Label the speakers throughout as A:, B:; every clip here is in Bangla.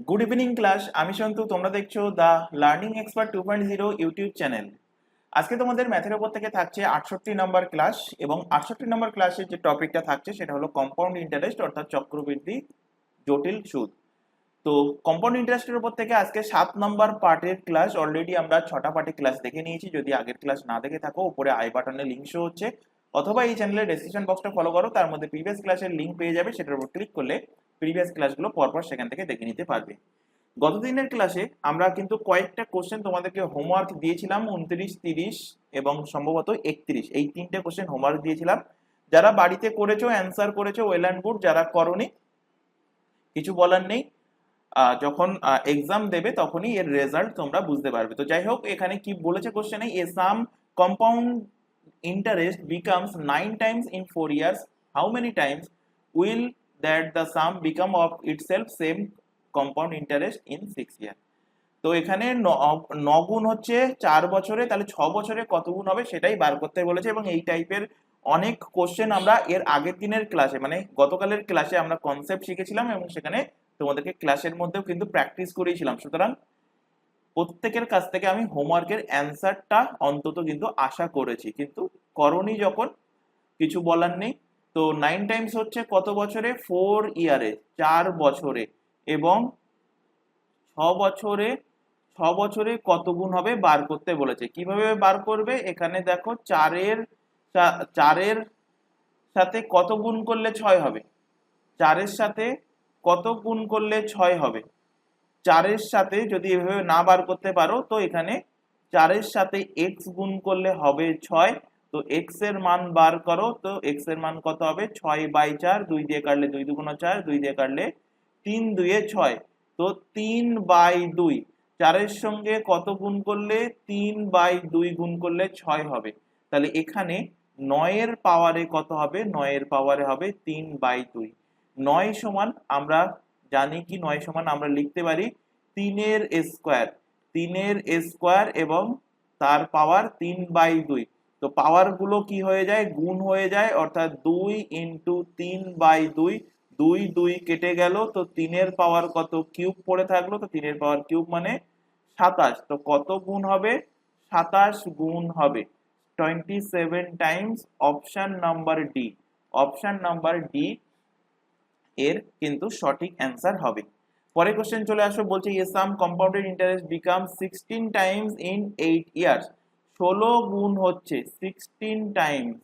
A: Good evening class. আমি সন্তু, তোমরা দেখছো the learning expert 2.0 YouTube channel. আজকে তোমাদের ম্যাথের উপর থেকে থাকছে 68 নম্বর ক্লাস, এবং 68 নম্বর ক্লাসের যে টপিকটা থাকছে সেটা হলো কম্পাউন্ড ইন্টারেস্ট, অর্থাৎ চক্রবৃদ্ধি জটিল সুদ। তো কম্পাউন্ড ইন্টারেস্টের উপর থেকে আজকে 7 নম্বর পার্টের ক্লাস। অলরেডি আমরা 6টা পার্টের ক্লাস দেখে নিয়েছি। যদি আগের ক্লাস না দেখে থাকো, উপরে আই বাটনে লিঙ্ক শো হচ্ছে, অথবা এই চ্যানেলের ডেসক্রিপশন বক্সটা ফলো করো, তার মধ্যে প্রিভিয়াস ক্লাসের লিঙ্ক পেয়ে যাবে। সেটার উপর ক্লিক করলে প্রিভিয়াস ক্লাসগুলো পরপর সেখান থেকে দেখে নিতে পারবে। গত দিনের ক্লাসে আমরা কিন্তু কয়েকটা কোশ্চেন তোমাদেরকে হোমওয়ার্ক দিয়েছিলাম, 29, 30 এবং সম্ভবত 31, এই তিনটে কোশ্চেন হোমওয়ার্ক দিয়েছিলাম। যারা বাড়িতে করেছো, অ্যান্সার করেছো, ওয়েল অ্যান্ড গুড। যারা করোনি, কিছু বলার নেই। যখন এক্সাম দেবে তখনই এর রেজাল্ট তোমরা বুঝতে পারবে। তো যাই হোক, এখানে কি বলেছে কোশ্চেনে, a sum compound interest becomes 9 times in 4 years, how many times will that the sum become of itself same compound interest in 6 year. তো এখানে 9 গুণ হচ্ছে 4 বছরে, তাহলে 6 বছরে কত গুণ হবে সেটাই বার করতে বলেছে। এবং এই টাইপের অনেক কোশ্চেন আমরা এর আগের দিনের ক্লাসে, মানে গতকালের ক্লাসে আমরা কনসেপ্ট শিখেছিলাম, এবং সেখানে তোমাদেরকে ক্লাসের মধ্যেও কিন্তু প্র্যাকটিস করিয়েছিলাম। সুতরাং প্রত্যেকের কাছ থেকে আমি হোমওয়ার্কের অ্যান্সারটা অন্তত কিন্তু আশা করেছি, কিন্তু করনি যখন কিছু বলার নেই। তো 9 টাইমস হচ্ছে কত বছরে? 4 ইয়ারে, 4 বছরে। এবং 6 বছরে, 6 বছরে কত গুণ হবে বার করতে বলেছে। কিভাবে বার করবে? এখানে দেখো, 4 এর সাথে কত গুণ করলে 6 হবে? 4 এর সাথে কত গুণ করলে 6 হবে? 4 এর সাথে যদি এভাবে না বার করতে পারো, তো এখানে 4 এর সাথে x গুণ করলে হবে 6। তো x এর মান বার করো। তো x এর মান কত হবে? 6/4, 2 দিয়ে কাটলে 2 2 4, 2 দিয়ে কাটলে 3 2 6। তো 3/2, 4 এর সঙ্গে কত গুণ করলে? 3/2 গুণ করলে 6 হবে। তাহলে এখানে 9 এর পাওয়ারে কত হবে? 9 এর পাওয়ারে হবে 3/2। 9 সমান আমরা জানি কি, 9 সমান আমরা লিখতে পারি 3 এর স্কোয়ার, 3 এর স্কোয়ার এবং তার পাওয়ার 3/2। তো পাওয়ার গুলো কি হয়ে যায়? গুণ হয়ে যায়, অর্থাৎ 2 ইন্টু 3/2, 2 2 কেটে গেল। তো 3 এর পাওয়ার কত? কিউব পড়ে থাকলো। তো 3 এর পাওয়ার কিউব মানে 27। তো কত গুণ হবে? 27 গুণ হবে, 27 Times. Option number D, option number D এর কিন্তু সঠিক অ্যান্সার হবে। পরের কোশ্চেন চলে আসো, বলছে a sum compounded interest become 16 times in 8 years. 16 গুণ হচ্ছে 16 টাইমস,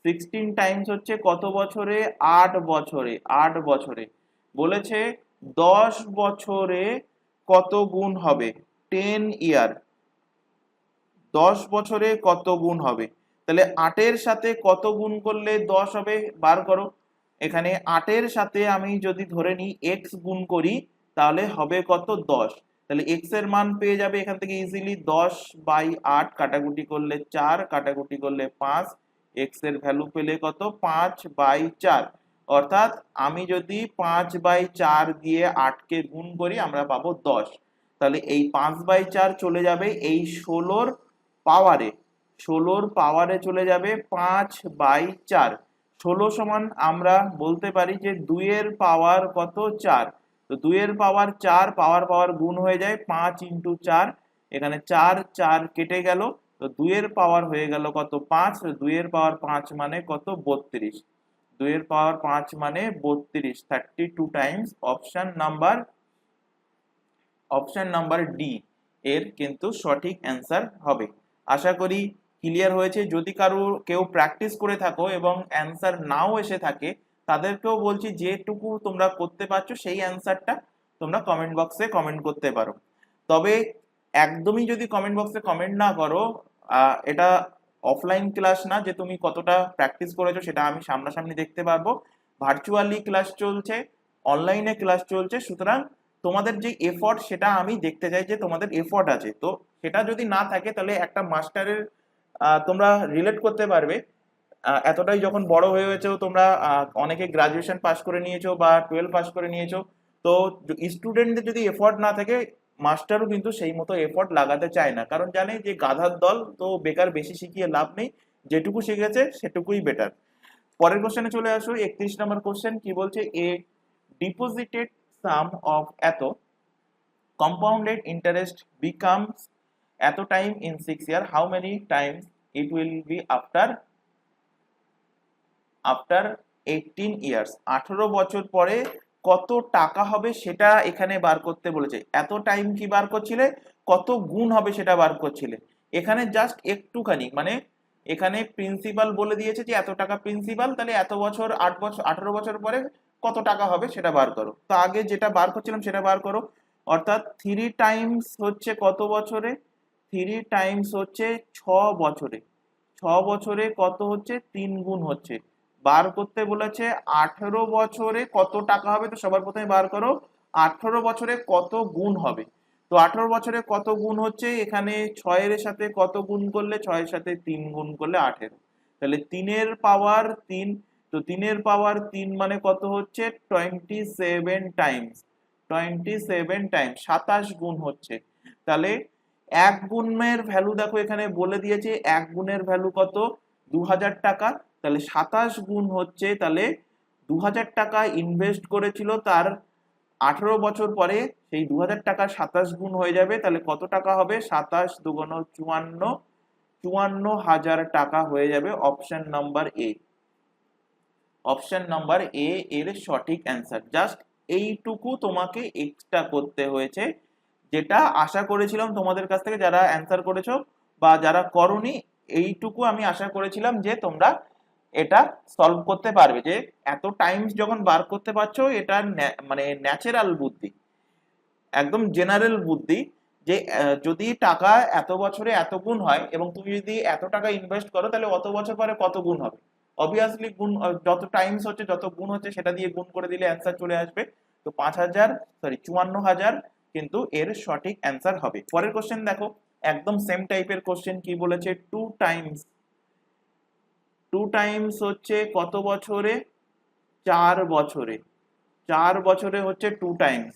A: 16 টাইমস হচ্ছে কত বছরে? 8 বছরে, 8 বছরে। বলেছে 10 বছরে কত গুণ হবে? 10 ইয়ার, 10 বছরে কত গুণ হবে? তাহলে 8 এর সাথে কত গুণ করলে 10 হবে বার করো। এখানে 8 এর সাথে আমি যদি ধরে নিই x গুণ করি, তাহলে হবে কত? 10। তাহলে x এর মান পেয়ে যাবে এখান থেকে ইজিলি 10/8, কাটাকুটি করলে 4, কাটাকুটি করলে 5, x এর ভ্যালু পেলে কত? 5/4। অর্থাৎ আমি যদি 5/4 দিয়ে 8 কে গুণ করি, আমরা পাবো 10। তাহলে এই 5/4 চলে যাবে এই 16র পাওয়ারে, 16র পাওয়ারে চলে যাবে 5/4। 16 সমান আমরা বলতে পারি যে 2 এর পাওয়ার কত? 4। তো 2 এর পাওয়ার 4, পাওয়ার পাওয়ার গুণ হয়ে যায়, 5 ইন্টু 4। এখানে 4 4 কেটে গেল। তো 2 এর পাওয়ার হয়ে গেল কত? 5। 2 এর পাওয়ার 5 মানে কত? 32। 2 এর পাওয়ার 5 মানে 32, 32 টাইমস। অপশন নাম্বার ডি এর কিন্তু সঠিক অ্যান্সার হবে। আশা করি ক্লিয়ার হয়েছে। যদি কেউ প্র্যাকটিস করে থাকো এবং অ্যান্সার নাও এসে থাকে, তাদেরকেও বলছি যেটুকু তোমরা করতে পারছো সেই অ্যান্সারটা তোমরা কমেন্ট বক্সে কমেন্ট করতে পারো। তবে একদমই যদি কমেন্ট বক্সে কমেন্ট না করো, এটা অফলাইন ক্লাস না যে তুমি কতটা প্র্যাকটিস করেছো সেটা আমি সামনাসামনি দেখতে পারবো। ভার্চুয়ালি ক্লাস চলছে, অনলাইনে ক্লাস চলছে। সুতরাং তোমাদের যে এফর্ট সেটা আমি দেখতে চাই, যে তোমাদের এফর্ট আছে। তো সেটা যদি না থাকে, তাহলে একটা মাস্টারের তোমরা রিলেট করতে পারবে। এতটাই যখন বড় হয়ে হয়েছো তোমরা, অনেকে গ্রাজুয়েশন পাস করে নিয়েছো বা 12 পাস করে নিয়েছো, তো স্টুডেন্টদের যদি এফর্ট না থাকে, মাস্টারও কিন্তু সেই মতো এফর্ট লাগাতে চায় না, কারণ জানে যে গাধার দল, তো বেকার বেশি শিখিয়ে লাভ নেই, যেটুকু শিখেছে সেটুকুই বেটার। পরের কোশ্চেনে চলে আসো, 31 নম্বর কোশ্চেন কি বলছে? এ ডিপোজিটেড সাম অফ এত compounded interest becomes এত time in 6 year, how many times it will be after 18 years? 18 বছর পরে কত টাকা হবে সেটা এখানে বার করতে বলেছে। এত টাইম কি বার করছিলে, কত গুণ হবে সেটা বার করছিলে। এখানে জাস্ট একটুখানি মানে এখানে প্রিন্সিপাল বলে দিয়েছে যে এত টাকা প্রিন্সিপাল, তাহলে এত বছর 8 বছর 18 বছর পরে কত টাকা হবে সেটা বার করো। তো আগে যেটা বার করছিলাম সেটা বার করো, অর্থাৎ 3 টাইমস হচ্ছে কত বছরে, 3 টাইমস হচ্ছে 6 বছরে, 6 বছরে কত হচ্ছে 3 গুণ হচ্ছে। বার করতে বলেছে 18 বছরে কত টাকা হবে, তো সবার প্রথমে বার করো 18 বছরে কত গুণ হবে। তো 18 বছরে কত গুণ হচ্ছে, এখানে 6 এর সাথে কত গুণ করলে, 6 এর সাথে 3 গুণ করলে 18, তাহলে 3 এর পাওয়ার 3, তো 3 এর পাওয়ার 3 মানে কত হচ্ছে 27 টাইমস, 27 টাইমস 27 গুণ হচ্ছে। তাহলে এক গুণের ভ্যালু দেখো এখানে বলে দিয়েছে, এক গুণের ভ্যালু কত 2000 টাকা, তাহলে 27 গুণ হচ্ছে, তাহলে 2000 টাকা ইনভেস্ট করেছিল, তার 18 বছর পরে সেই 2000 টাকা 27 গুণ হয়ে যাবে, তাহলে কত টাকা হবে 27 দুগুণ 54, 54,000 টাকা হয়ে যাবে। Option number A, option number A এর সঠিক অ্যান্সার। জাস্ট এইটুকু তোমাকে এক্সট্রা করতে হয়েছে, যেটা আশা করেছিলাম তোমাদের কাছ থেকে যারা অ্যান্সার করেছো বা যারা করোনি, এইটুকু আমি আশা করেছিলাম যে তোমরা এটা সলভ করতে পারবে, যে এত টাইমস যখন বার করতে পারছো এটা মানে ন্যাচারাল বুদ্ধি, একদম জেনারেল বুদ্ধি, যে যদি টাকা এত বছরে এত গুণ হয় এবং তুমি যদি এত টাকা ইনভেস্ট করো তাহলে অত বছর পরে কত গুণ হবে, অবভিয়াসলি গুণ যত টাইমস হচ্ছে যত গুণ হচ্ছে সেটা দিয়ে গুণ করে দিলে অ্যান্সার চলে আসবে। তো 54,000 কিন্তু এর সঠিক অ্যান্সার হবে। পরের কোশ্চেন দেখো, একদম সেম টাইপের কোশ্চেন, কি বলেছে 2 টাইমস, 2 টাইমস হচ্ছে কত বছরে 4 বছরে, 4 বছরে হচ্ছে 2 টাইমস,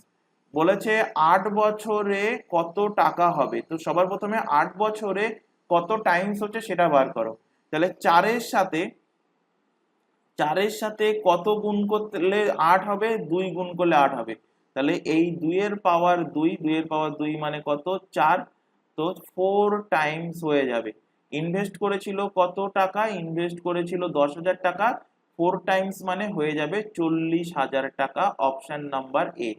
A: বলেছে 8 বছরে কত টাকা হবে। তো সবার প্রথমে 8 বছরে কত টাইমস হচ্ছে সেটা বার করো। তাহলে 4 এর সাথে কত গুণ করলে 8 হবে, 2 গুণ করলে 8 হবে, তাহলে এই 2 এর পাওয়ার 2, 2 এর পাওয়ার 2 মানে কত 4, তো 4 টাইমস হয়ে যাবে। ইনভেস্ট করেছিল কত টাকা, ইনভেস্ট করেছিল 10,000 টাকা, 4 টাইমস মানে হয়ে যাবে 40,000 টাকা। অপশন নাম্বার এ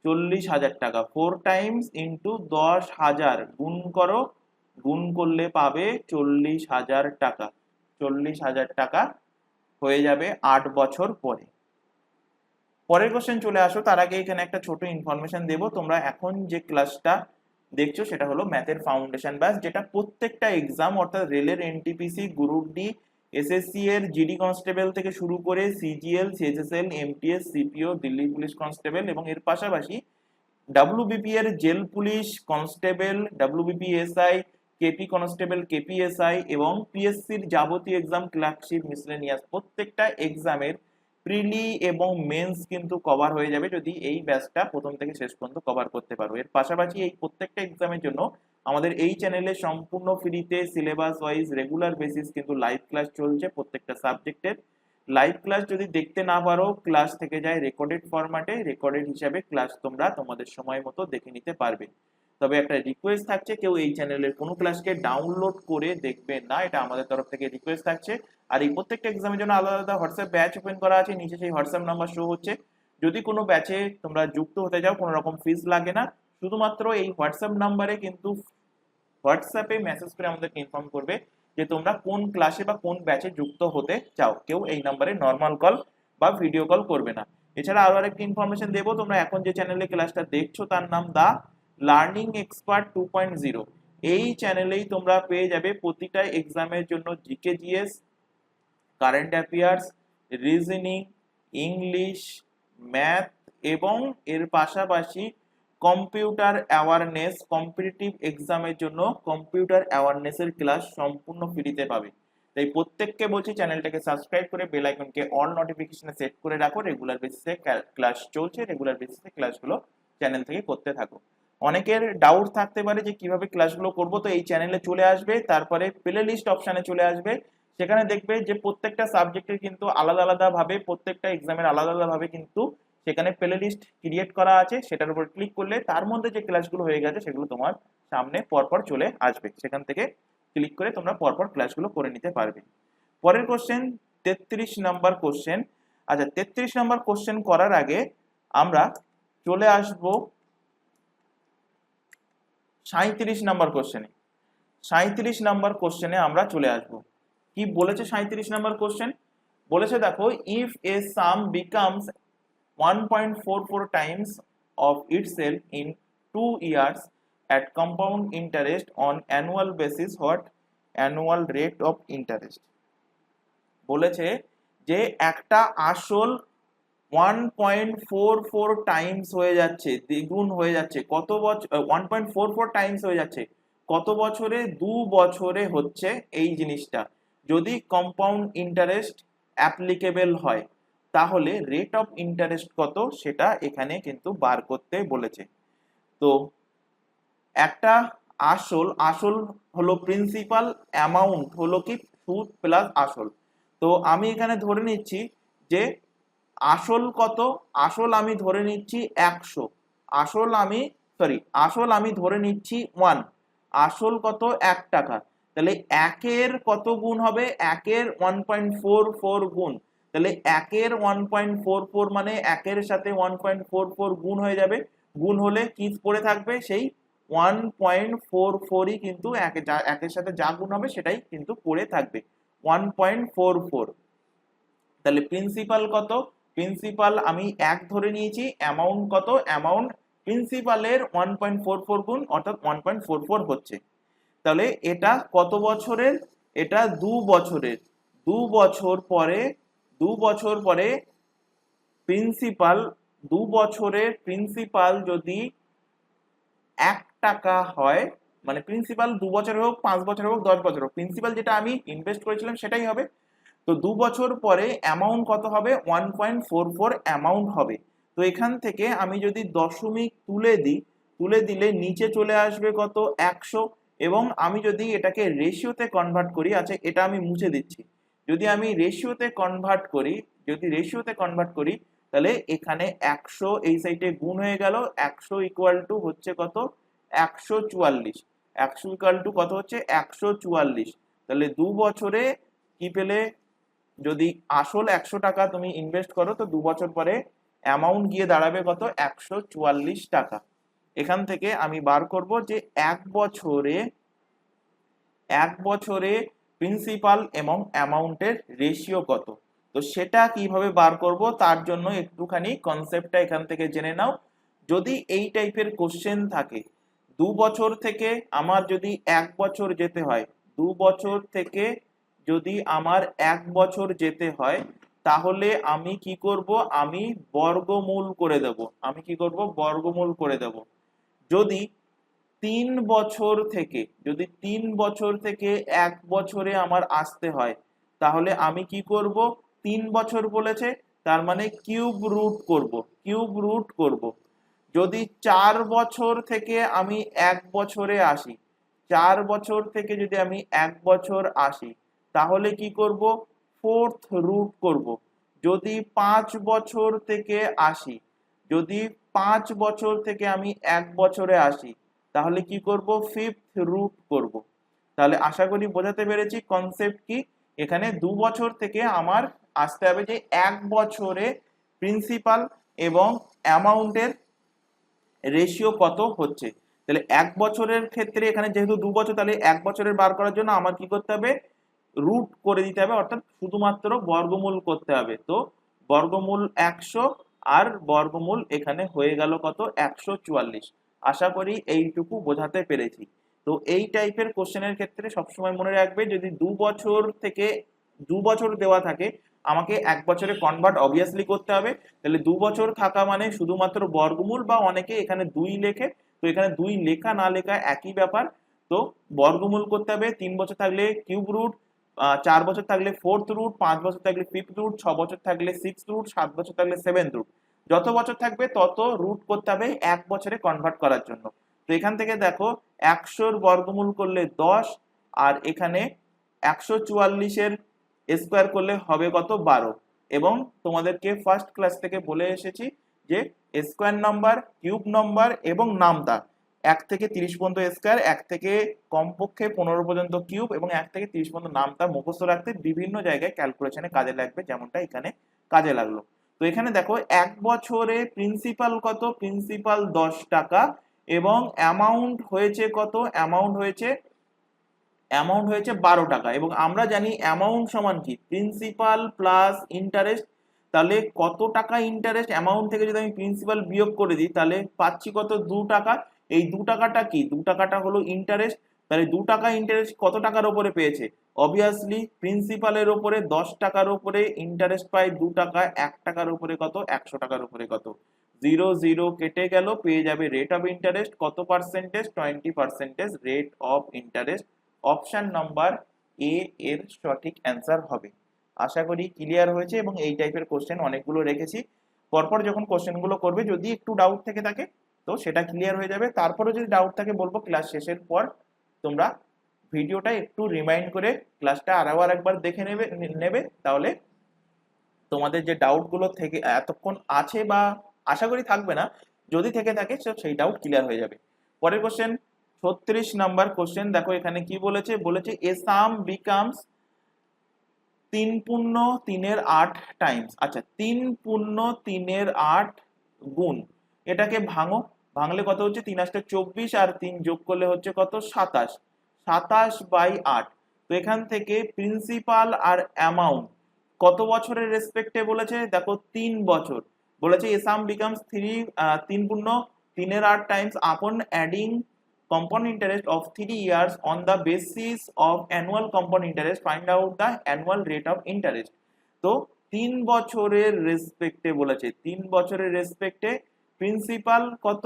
A: 40,000 টাকা, 4 টাইমস ইন্টু 10,000 গুণ করো, গুণ করলে পাবে 40,000 টাকা, 40,000 টাকা হয়ে যাবে 8 বছর পরে। পরের কোশ্চেন চলে আসো, তার আগে এখানে একটা ছোট ইনফরমেশন দেব। তোমরা এখন যে ক্লাসটা দেখছো সেটা হলো ম্যাথের ফাউন্ডেশন ব্যাচ, যেটা প্রত্যেকটা এক্সাম অর্থাৎ রেলের এনটিপিসি, গ্রুপ ডি, এসএসসি এর জিডি কনস্টেবল থেকে শুরু করে CGL, CHSL, MTS, CPO, Delhi police constable এবং এর পাশাপাশি ডাব্লিউবিপি এর jail police constable, WBP SI, KP constable, KP SI এবং পিএসসির যাবতীয় এক্সাম, ক্লার্কশিপ, মিসলেনিয়াস, প্রত্যেকটা এক্সামের প্রিলি এবং মেন্স কিন্তু কভার হয়ে যাবে যদি এই ব্যাচটা প্রথম থেকে শেষ পর্যন্ত কভার করতে পারো। এর পাশাপাশি এই প্রত্যেকটা এক্সামের জন্য আমাদের এই চ্যানেলে সম্পূর্ণ ফ্রিতে সিলেবাস ওয়াইজ রেগুলার বেসিস কিন্তু লাইভ ক্লাস চলছে প্রত্যেকটা সাবজেক্টের। লাইভ ক্লাস যদি দেখতে না পারো, ক্লাস থেকে যায় রেকর্ডেড ফরম্যাটে, রেকর্ডেড হিসাবে ক্লাস তোমরা তোমাদের সময় মতো দেখে নিতে পারবে। তবে একটা রিকোয়েস্ট থাকছে, কেউ এই চ্যানেলের কোনো ক্লাসকে ডাউনলোড করে দেখবে না, এটা আমাদের তরফ থেকে রিকোয়েস্ট থাকছে। আর এই প্রত্যেকটা এক্সামের জন্য আলাদা আলাদা হোয়াটসঅ্যাপ ব্যাচ ওপেন করা আছে, নিচে সেই হোয়াটসঅ্যাপ নাম্বার শো হচ্ছে। যদি কোনো ব্যাচে তোমরা যুক্ত হতে চাও কোনো রকম ফিস লাগে না, শুধুমাত্র এই হোয়াটসঅ্যাপ নাম্বারে কিন্তু হোয়াটসঅ্যাপে মেসেজ করে আমাদেরকে ইনফর্ম করবে যে তোমরা কোন ক্লাসে বা কোন ব্যাচে যুক্ত হতে চাও। কেউ এই নাম্বারে নর্মাল কল বা ভিডিও কল করবে না। এছাড়া আরো আরেকটি ইনফরমেশন দেবো, তোমরা এখন যে চ্যানেলে ক্লাসটা দেখছো তার নাম দা লার্নিং এক্সপার্ট 2.0। এই চ্যানেলেই তোমরা পেয়ে যাবে প্রতিটা এক্সামের জন্য GK, GS, current affairs, reasoning, English, math এবং এর পাশাপাশি কম্পিউটার অ্যাওয়ারনেস, কম্পিটিটিভ এক্সামের জন্য কম্পিউটার অ্যাওয়ারনেসের ক্লাস সম্পূর্ণ ফ্রিতে পাবে। তাই প্রত্যেককে বলছি চ্যানেলটাকে সাবস্ক্রাইব করে বেল আইকনকে অল নোটিফিকেশনে সেট করে রাখো। রেগুলার বেসিসে ক্লাস চলছে, রেগুলার বেসিসে ক্লাসগুলো চ্যানেল থেকে করতে থাকো। অনেকের ডাউট থাকতে পারে যে কিভাবে ক্লাসগুলো করব, তো এই চ্যানেলে চলে আসবে, তারপরে প্লে লিস্ট অপশানে চলে আসবে, সেখানে দেখবে যে প্রত্যেকটা সাবজেক্টের কিন্তু আলাদা আলাদা ভাবে, প্রত্যেকটা এক্সামের আলাদা আলাদা ভাবে কিন্তু সেখানে প্লে লিস্ট ক্রিয়েট করা আছে, সেটার উপর ক্লিক করলে তার মধ্যে যে ক্লাসগুলো হয়ে গেছে সেগুলো তোমার সামনে পরপর চলে আসবে, সেখান থেকে ক্লিক করে তোমরা পরপর ক্লাসগুলো করে নিতে পারবে। পরের কোশ্চেন 33 নাম্বার কোশ্চেন। আচ্ছা, 33 নাম্বার কোশ্চেন করার আগে আমরা চলে আসব 37 নাম্বার কোশ্চেনে। 37 নাম্বার কোশ্চেনে আমরা চলে আসব। কি বলেছে 37 নাম্বার কোশ্চেন? বলেছে দেখো, if A some becomes 1.44 times of itself in 2 years at compound interest on annual basis, what annual rate of interest? বলেছে যে একটা আসল 1.44 টাইমস হয়ে যাচ্ছে, দ্বিগুণ হয়ে যাচ্ছে, কত বছর 1.44 টাইমস হয়ে যাচ্ছে কত বছরে? 2 বছরে হচ্ছে এই জিনিসটা। যদি কম্পাউন্ড ইন্টারেস্ট অ্যাপ্লিকেবল হয় তাহলে রেট অফ ইন্টারেস্ট কত সেটা এখানে কিন্তু বার করতে বলেছে। তো একটা আসল হলো প্রিন্সিপাল, অ্যামাউন্ট হলো কি সুদ প্লাস আসল। তো আমি এখানে ধরে নিচ্ছি যে আসল কত, আসল আমি ধরে নিচ্ছি 100, আসল আমি ধরে নিচ্ছি 1, আসল কত 1 টাকা। তাহলে 1 কত গুণ হবে? 1 1.44 গুণ। তাহলে 1 1.44 মানে 1 সাথে 1.44 গুণ হয়ে যাবে, গুণ হলে কি পড়ে থাকবে? সেই 1.44ই কিন্তু 1 সাথে যা গুণ হবে সেটাই কিন্তু পড়ে থাকবে 1.44। তাহলে প্রিন্সিপাল কত? প্রিন্সিপাল আমি 1 ধরে নিয়েছি, অ্যামাউন্ট কত? অ্যামাউন্ট প্রিন্সিপালের 1.44 গুণ অর্থাৎ 1.44 হচ্ছে। তাহলে এটা কত বছরের? এটা 2 বছরের। 2 বছর পরে প্রিন্সিপাল, 2 বছরের প্রিন্সিপাল যদি 1 টাকা হয়, মানে প্রিন্সিপাল 2 বছর হোক, 5 বছর হোক, 10 বছর হোক, প্রিন্সিপাল যেটা আমি ইনভেস্ট করেছিলাম সেটাই হবে। তো 2 বছর পরে অ্যামাউন্ট কত হবে? 1.44 অ্যামাউন্ট হবে। তো এখান থেকে আমি যদি দশমিক তুলে দিলে নিচে চলে আসবে কত? 100। এবং আমি যদি এটাকে রেশিওতে কনভার্ট করি, আচ্ছা এটা আমি মুছে দিচ্ছি, যদি আমি রেশিওতে কনভার্ট করি তাহলে এখানে 100 এই সাইডে গুণ হয়ে গেল, 100 ইকুয়াল টু হচ্ছে কত? 144। 100 ইকুয়াল টু কত হচ্ছে? 144। তাহলে 2 বছরে কি পেলে? যদি আসল 100 টাকা তুমি ইনভেস্ট করো তো 2 বছর পরে অ্যামাউন্ট গিয়ে দাঁড়াবে কত? 144 টাকা। এখান থেকে আমি বার করব যে এক বছরে প্রিন্সিপাল এবং অ্যামাউন্টের রেশিও কত। তো সেটা কিভাবে বার করব তার জন্য একটুখানি কনসেপ্টটা এখান থেকে জেনে নাও। যদি এই টাইপের কোশ্চেন থাকে, 2 বছর থেকে আমার যদি 1 বছর যেতে হয়, 2 বছর থেকে যদি আমার 1 বছর যেতে হয় তাহলে আমি কি করব? আমি বর্গমূল করে দেব। বর্গমূল করে দেব। যদি 3 বছর থেকে 1 বছরে আমার আসতে হয় তাহলে আমি কি করব? 3 বছর বলেছে তার মানে কিউব রুট করব। যদি 4 বছর থেকে আমি 1 বছরে আসি, 4 বছর থেকে যদি আমি 1 বছর আসি তাহলে কি করব? ফোর্থ রুট করব। যদি 5 বছর থেকে আসি, যদি 5 বছর থেকে আমি 1 বছরে আসি তাহলে কি করব? ফিফথ রুট করব। তাহলে আশা করি বোঝাতে পেরেছি কনসেপ্ট কি। এখানে 2 বছর থেকে আমার আসতে হবে যে 1 বছরে প্রিন্সিপাল এবং অ্যামাউন্টের রেশিও কত হচ্ছে। তাহলে 1 বছরের ক্ষেত্রে এখানে যেহেতু 2 বছর, তাহলে 1 বছরের বার করার জন্য আমার কি করতে হবে? রুট করে দিতে হবে, অর্থাৎ শুধুমাত্র বর্গমূল করতে হবে। তো বর্গমূল 100 আর বর্গমূল এখানে হয়ে গেল কত? 144। আশা করি এইটুকু বোঝাতে পেরেছি। তো এই টাইপের কোশ্চেনের ক্ষেত্রে সবসময় মনে রাখবে, যদি 2 বছর থেকে 2 বছর দেওয়া থাকে আমাকে 1 বছরে কনভার্ট অবভিয়াসলি করতে হবে। তাহলে 2 বছর থাকা মানে শুধুমাত্র বর্গমূল, বা অনেকে এখানে 2 লেখে, তো এখানে 2 লেখা না লেখা একই ব্যাপার। তো বর্গমূল করতে হবে। 3 বছর থাকলে কিউব রুট, 4 বছর থাকলে ফোর্থ রুট, 5 বছর থাকলে ফিফথ রুট, 6 বছর থাকলে সিক্স রুট, 7 বছর থাকলে সেভেন্থ রুট। যত বছর থাকবে তত রুট করতে হবে 1 বছরে কনভার্ট করার জন্য। তো এখান থেকে দেখো 100 বর্গমূল করলে 10, আর এখানে 144 স্কোয়ার করলে হবে কত? 12। এবং তোমাদেরকে ফার্স্ট ক্লাস থেকে বলে এসেছি যে স্কোয়ার নাম্বার, কিউব নাম্বার এবং নামতা 1 থেকে 30 পর্যন্ত স্কোয়ার, 1 থেকে কমপক্ষে 15 পর্যন্ত কিউব এবং 1 থেকে 30 পর্যন্ত নামতা মুখস্থ রাখতে বিভিন্ন জায়গায় ক্যালকুলেশনে কাজে লাগবে, যেমনটা এখানে কাজে লাগলো। তো এখানে দেখো 1 বছরে প্রিন্সিপাল কত, প্রিন্সিপাল 10 টাকা এবং অ্যামাউন্ট হয়েছে কত, অ্যামাউন্ট হয়েছে 12 টাকা। এবং আমরা জানি অ্যামাউন্ট সমান কি, প্রিন্সিপাল প্লাস ইন্টারেস্ট। তাহলে কত টাকা ইন্টারেস্ট, অ্যামাউন্ট থেকে যদি আমি প্রিন্সিপাল বিয়োগ করে দিই তাহলে পাচ্ছি কত, 2 টাকা। এই 2 টাকাটা কি, 2 টাকাটা হলো ইন্টারেস্ট। তাহলে 2 টাকা ইন্টারেস্ট কত টাকার উপরে পেয়েছে, অবভিয়াসলি প্রিন্সিপালের উপরে 10 টাকার উপরে ইন্টারেস্ট পাই 2 টাকা, 1 টাকার উপরে কত, 100 টাকার উপরে কত, 0 0 কেটে গেল, পেয়ে যাবে রেট অফ ইন্টারেস্ট কত percentage, 20% rate of interest. Option number A এর সঠিক অ্যান্সার হবে। আশা করি ক্লিয়ার হয়েছে এবং এই টাইপের কোশ্চেন অনেকগুলো রেখেছি। পরপর যখন কোশ্চেনগুলো করবে যদি একটু ডাউট থেকে থাকে তো সেটা ক্লিয়ার হয়ে যাবে। তারপরে যদি ডাউট থাকে বলবো ক্লাস শেষের পর তোমরা ভিডিওটা একটু রিমাইন্ড করে ক্লাসটা আরো একবার দেখে নেবে তাহলে তোমাদের যে ডাউটগুলো থেকে এতক্ষণ আছে বা আশা করি থাকবে না, যদি থেকে থাকে সেই ডাউট ক্লিয়ার হয়ে যাবে। পরের কোশ্চেন 36 নাম্বার কোশ্চেন দেখো এখানে কি বলেছে, বলেছে এ সাম বিকামস 3 পূর্ণ 3 8 টাইমস। আচ্ছা 3 পূর্ণ 3 8 গুণ, এটাকে ভাঙো, ভাঙলে কত হচ্ছে, 3 8 24 আর 3 যোগ করলে হচ্ছে কত, 27, 27/8। তো এখান থেকে প্রিন্সিপাল আর অ্যামাউন্ট কত বছরের রেসপেক্টে বলেছে, দেখো 3 বছর বলেছে। এ সাম বিকামস 3 পূর্ণ 3 8 টাইমস আপন adding compound interest of 3 years on the basis of annual compound interest, find out the annual rate of interest। তো 3 বছরের রেসপেক্টে বলেছে, 3 বছরের রেসপেক্টে প্রিন্সিপাল কত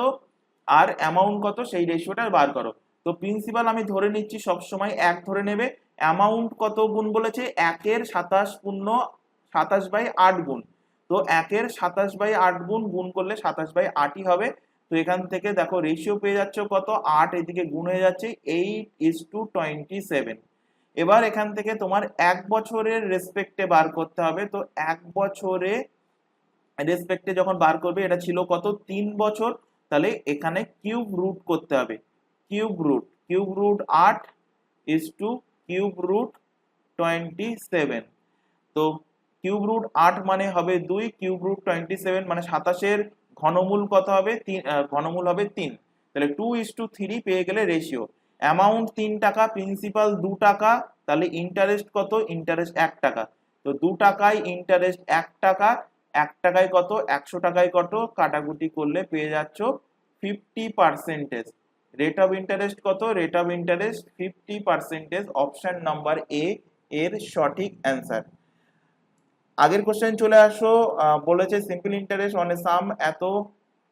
A: আর অ্যামাউন্ট কত সেই রেশিওটা বার করো। তো প্রিন্সিপাল আমি ধরে নিচ্ছি সব সময় 1 ধরে নেবে, অ্যামাউন্ট কত গুণ বলেছে, 1 এর 27 পূর্ণ 27/8 গুণ। তো 1 এর 27/8 গুণ, গুণ করলে 27/8ই হবে। তো এখান থেকে দেখো রেশিও পেয়ে যাচ্ছে কত, 8 এদিকে গুণ হয়ে যাচ্ছে 8:27। এবার এখান থেকে তোমার 1 বছরের রেসপেক্টে বার করতে হবে। তো 1 বছরে রেসপেক্টে যখন বার করবে, এটা ছিল কত, 3 বছর, তাহলে এখানে কিউব রুট করতে হবে, কিউব রুট 8 কিউব রুট 27। তো কিউব রুট 8 মানে হবে 2, কিউব রুট 27 মানে 27 ঘনমূল কত হবে, ঘনমূল হবে 3। তাহলে 2:3 পেয়ে গেলে রেশিও। অ্যামাউন্ট 3 টাকা, প্রিন্সিপাল 2 টাকা, তাহলে ইন্টারেস্ট কত, ইন্টারেস্ট 1 টাকা। তো 2 টাকায় ইন্টারেস্ট 1 টাকা, 1 টাকায় কত, 100 টাকায় কত, কাটাকুটি করলে পেয়ে যাচ্ছ 50%। রেট অফ ইন্টারেস্ট কত, rate of interest 50%। Option number A এর সঠিক অ্যান্সার। আগের কোশ্চেন চলে আসো, বলেছে সিম্পল ইন্টারেস্ট অন এ সাম এত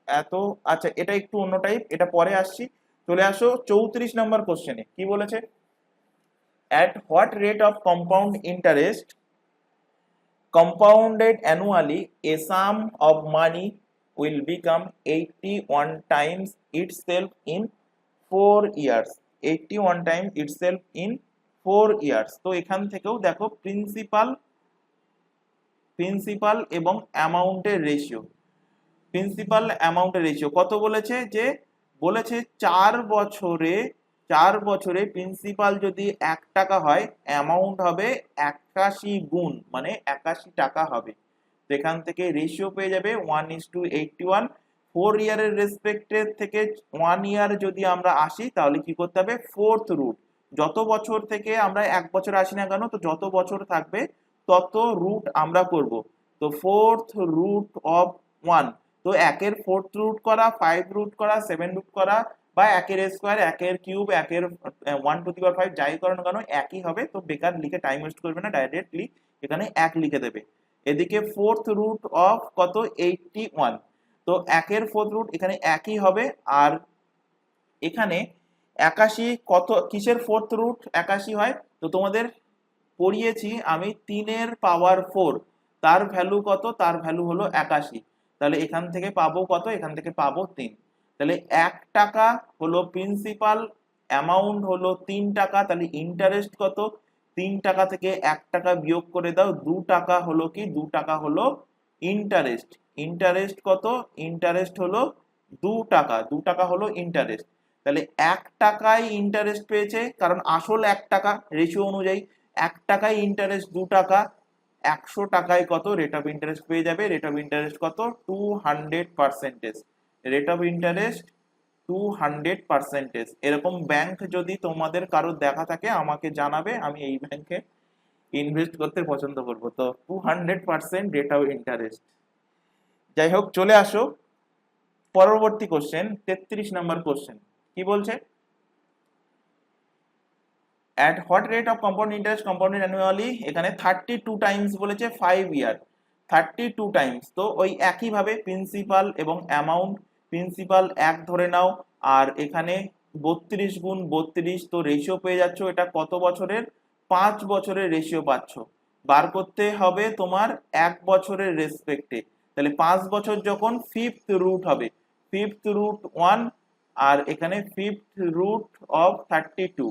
A: এত। আচ্ছা এটা একটু অন্য টাইপ, এটা পরে আসছি। চলে আসো 34 নাম্বার কোশ্চেনে কি বলেছে, at what rate of compound interest compounded annually a sum of money will become 81 times itself in 4 years, 81 times itself in 4 years। তো এখান থেকেও দেখো প্রিন্সিপাল এবং অ্যামাউন্টের রেশিও, প্রিন্সিপাল অ্যামাউন্টের রেশিও কত বলেছে, যে বলেছে 4 বছরে প্রিন্সিপাল যদি 1 টাকা হয়, অ্যামাউন্ট হবে 81 গুণ মানে 81 টাকা হবে। তো এখান থেকে রেশিও পেয়ে যাবে 1:81। 4 ইয়ারের রেসপেক্টের থেকে 1 ইয়ার যদি আমরা আসি তাহলে কি করতে হবে, 4th রুট, যত বছর থেকে আমরা 1 বছর আসি না কেন, তো যত বছর থাকবে তত রুট আমরা করব। তো 4th রুট অফ 1, তো 1 এর 4th রুট করা, 5 রুট করা, 7 রুট করা বা 1 এর স্কয়ার, 1 এর কিউব, 1 এর 1/5 যাই করো না কেন একই হবে। তো বেকার লিখে টাইম ওয়েস্ট করবে না, ডাইরেক্টলি এখানে 1 লিখে দেবে। এদিকে 4th রুট অফ কত, 81। তো 1 এর 4th রুট এখানে একই হবে। আর এখানে 81 কত, কিসের 4th রুট 81 হয়, তো তোমাদের পড়িয়েছি আমি 3 এর পাওয়ার 4, তার ভ্যালু কত, তার ভ্যালু হলো 81। তাহলে এখান থেকে পাবো কত, এখান থেকে পাবো 3। তাহলে 1 টাকা হলো প্রিন্সিপাল, অ্যামাউন্ট হলো 3 টাকা, তাহলে ইন্টারেস্ট কত, 3 টাকা থেকে 1 টাকা বিয়োগ করে দাও, 2 টাকা হলো কি, 2 টাকা হলো ইন্টারেস্ট, ইন্টারেস্ট কত? ইন্টারেস্ট হলো 2 টাকা, 2 টাকা হলো ইন্টারেস্ট। তাহলে 1 টাকায় ইন্টারেস্ট পেয়েছে, কারণ আসল 1 টাকা, রেশিও অনুযায়ী 1 টাকায় ইন্টারেস্ট 2 টাকা, 100 টাকায় কত রেট অফ ইন্টারেস্ট পেয়ে যাবে? রেট অফ ইন্টারেস্ট কত? 200%। Rate of interest 200%। এরকম ব্যাংক যদি তোমাদের কারোর দেখা থাকে আমাকে জানাবে, আমি এই ব্যাংকে ইনভেস্ট করতে পছন্দ করব। তো 200% রেট অফ ইন্টারেস্ট। যাই হোক, চলে আসো পরবর্তী কোশ্চেন, 33 নম্বর কোশ্চেন। কি বলছে? at what rate of compound interest compounded annually, এখানে 32 টাইমস বলেছে 5 ইয়ার, 32 টাইমস। তো ওই একই ভাবে প্রিন্সিপাল এবং অ্যামাউন্ট, প্রিন্সিপাল 1 ধরে নাও, আর এখানে 32 গুণ 32, তো রেশিও পেয়ে যাচ্ছ এটা কত বছরের? 5 বছরের রেশিও পাচ্ছ। বার করতে হবে তোমার 1 বছরের রেসপেক্টে। তাহলে 5 বছর যখন ফিফথ রুট হবে, ফিফথ রুট 1, আর এখানে ফিফথ রুট অফ 32।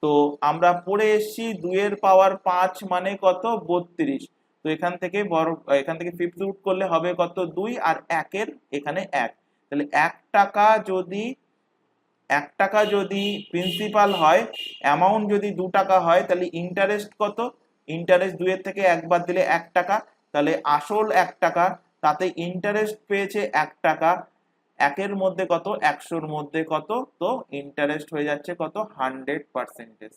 A: তো আমরা পড়ে এসেছি 2 এর পাওয়ার 5 মানে কত? 32। তো এখান থেকে ফিফথ রুট করলে হবে কত? 2, আর 1 এর এখানে 1। তাহলে 1 টাকা যদি প্রিন্সিপাল হয়, অ্যামাউন্ট যদি 2 টাকা হয়, তাহলে ইন্টারেস্ট কত? ইন্টারেস্ট 2 এর থেকে 1 বাদ দিলে 1 টাকা, তাহলে আসল 1 টাকা, তাতে ইন্টারেস্ট পেয়েছে 1 টাকা, 1 এর মধ্যে কত? 100 এর মধ্যে কত? তো ইন্টারেস্ট হয়ে যাচ্ছে কত? 100%।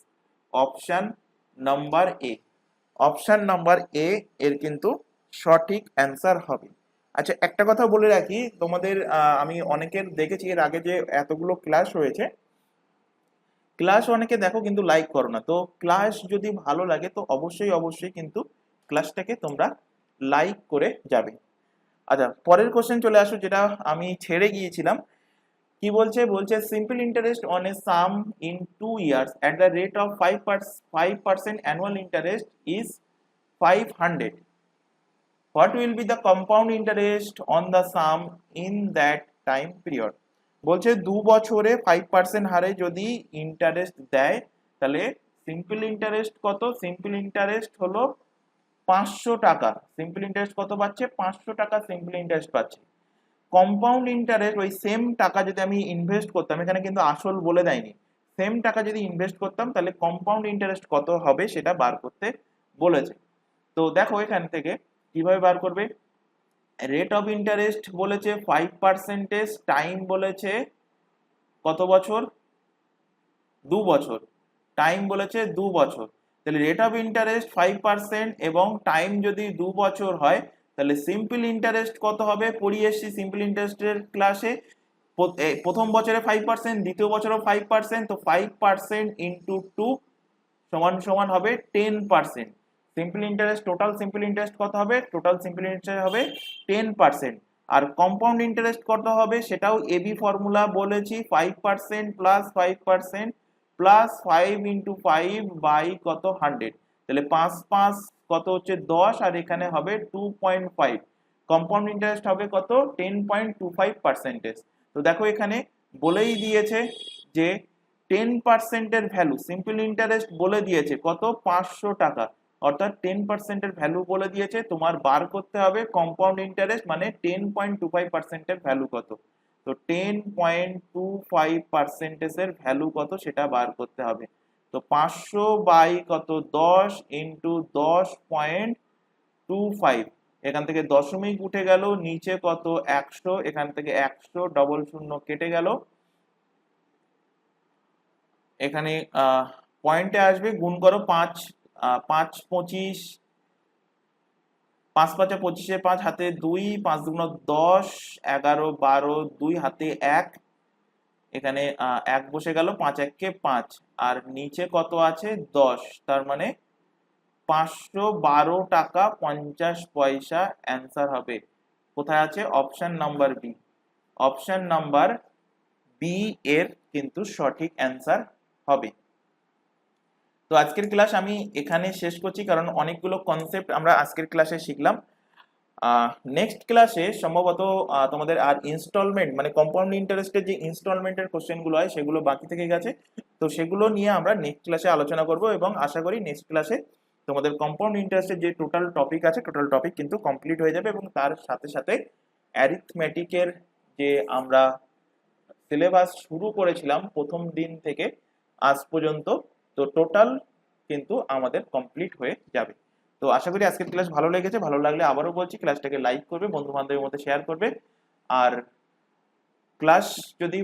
A: Option number A, option number A এর কিন্তু সঠিক অ্যান্সার হবে। আচ্ছা, একটা কথা বলে রাখি তোমাদের, আমি অনেকের দেখেছি এর আগে যে এতগুলো ক্লাস হয়েছে, ক্লাস অনেকে দেখো কিন্তু লাইক করো না। তো ক্লাস যদি ভালো লাগে তো অবশ্যই অবশ্যই কিন্তু ক্লাসটাকে তোমরা লাইক করে যাবে। আচ্ছা, পরের কোশ্চেন চলে আসো, যেটা আমি ছেড়ে গিয়েছিলাম। কি বলছে? বলছে simple interest on a some in 2 years at the rate of 5% annual interest is 500. What will be the compound interest on the sum in that time period? বলছে 2 বছরে 5% হারে যদি ইন্টারেস্ট দেয়, তাহলে সিম্পল ইন্টারেস্ট কত? সিম্পল ইন্টারেস্ট হলো 500 টাকা। সিম্পল ইন্টারেস্ট কত পাচ্ছে? 500 টাকা সিম্পল ইন্টারেস্ট পাচ্ছে। কম্পাউন্ড ইন্টারেস্ট, ওই সেম টাকা যদি আমি ইনভেস্ট করতাম, এখানে কিন্তু আসল বলে দেয়নি, সেম টাকা যদি ইনভেস্ট করতাম তাহলে কম্পাউন্ড ইন্টারেস্ট কত হবে সেটা বার করতে বলেছে। তো দেখো এখান থেকে কিভাবে বার করবে। রেট অফ ইন্টারেস্ট বলেছে 5%, টাইম বলেছে কত বছর? 2 বছর। টাইম বলেছে 2 বছর। তাহলে রেট অফ ইন্টারেস্ট 5% এবং টাইম যদি 2 বছর হয়, তাহলে সিম্পল ইন্টারেস্ট কত হবে? পড়িয়ে এসেছি সিম্পল ইন্টারেস্টের ক্লাসে, প্রথম বছরে 5%, দ্বিতীয় বছরও 5%, তো 5% ইন্টু 2 সমান সমান হবে 10%। Simple interest, total simple interest কত হবে? টোটাল সিম্পল ইন্টারেস্ট হবে 10%। আর কম্পাউন্ড ইন্টারেস্ট কত হবে সেটাও এবি ফর্মুলা বলেছি, 5% প্লাস 5% প্লাস 5 ইন্টু 5 বাই কত? 100। তাহলে 5 5 কত হচ্ছে? 10, আর এখানে হবে 2.5। কম্পাউন্ড ইন্টারেস্ট হবে কত? 10.25%। তো দেখো এখানে বলেই দিয়েছে যে 10% এর ভ্যালু, সিম্পল ইন্টারেস্ট বলে দিয়েছে কত? 500 টাকা, অর্থাৎ 10% এর ভ্যালু বলে দিয়েছে। তোমার বার করতে হবে কম্পাউন্ড ইন্টারেস্ট মানে 10.25% এর ভ্যালু কত। তো 10.25% এর ভ্যালু কত সেটা বার করতে হবে। তো 500 বাই কত? 10 ইন্টু 10.25, এখান থেকে দশমিক উঠে গেল, নিচে কত? 100, এখান থেকে 100 ডবল শূন্য কেটে গেল, এখানে পয়েন্টে আসবে, গুণ করো 5 5 25, 5 5 25, 5 হাতে 2, 5 দুগুণ 10, 11 12, 2 হাতে 1, এখানে 1 বসে গেল, 5 1 কে 5, আর নিচে কত আছে? 10, তার মানে 512 টাকা 50 পয়সা অ্যান্সার হবে। কোথায় আছে? Option number B. Option number B এর কিন্তু সঠিক অ্যান্সার হবে। তো আজকের ক্লাস আমি এখানে শেষ করছি, কারণ অনেকগুলো কনসেপ্ট আমরা আজকের ক্লাসে শিখলাম। নেক্সট ক্লাসে সম্ভবত তোমাদের আর ইনস্টলমেন্ট মানে কম্পাউন্ড ইন্টারেস্টের যে ইনস্টলমেন্টের কোশ্চেনগুলো হয় সেগুলো বাকি থেকে গেছে, তো সেগুলো নিয়ে আমরা নেক্সট ক্লাসে আলোচনা করব এবং আশা করি নেক্সট ক্লাসে তোমাদের কম্পাউন্ড ইন্টারেস্টের যে টোটাল টপিক আছে, টোটাল টপিক কিন্তু কমপ্লিট হয়ে যাবে এবং তার সাথে সাথে অ্যারিথমেটিকের যে আমরা সিলেবাস শুরু করেছিলাম প্রথম দিন থেকে আজ পর্যন্ত, তো টোটাল কিন্তু আমাদের কমপ্লিট হয়ে যাবে। তো আশা করি আজকের ক্লাস ভালো লেগেছে। ভালো লাগলে আবারও বলছি, ক্লাসটাকে লাইক করবে, বন্ধু বান্ধবের মধ্যে শেয়ার করবে। আর ক্লাস যদি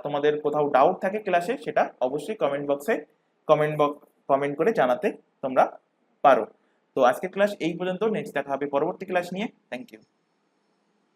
A: তোমাদের কোথাও ডাউট থাকে ক্লাসে, সেটা অবশ্যই কমেন্ট বক্সে কমেন্ট করে জানাতে তোমরা পারো। তো আজকের ক্লাস এই পর্যন্ত, নেক্সট দেখা হবে পরবর্তী ক্লাস নিয়ে। Thank you.